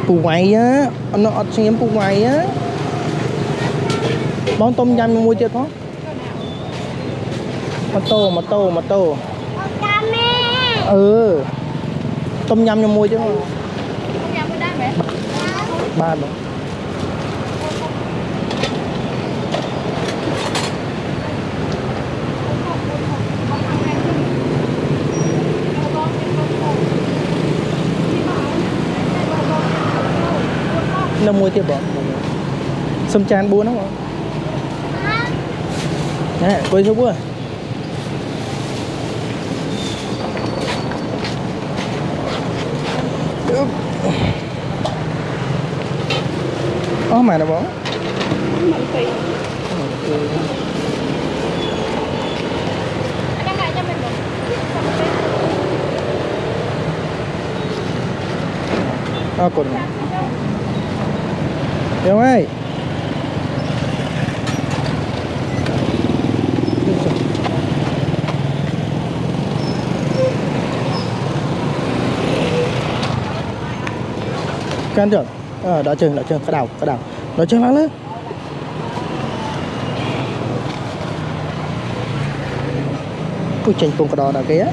ปูquay á nó ọt xemปูquay á món tôm nhâm mua chưa có mà tô ừ tôm nhâm cho mua chứ ba rồi nó mua chưa bọn xâm chan bua nó không nè quay số bua mà nó bỏ còn Hiểu ơi can được đỡ chừng cái đầu đỡ chừng lắm lên cú chỉnh cùng cái đó là kia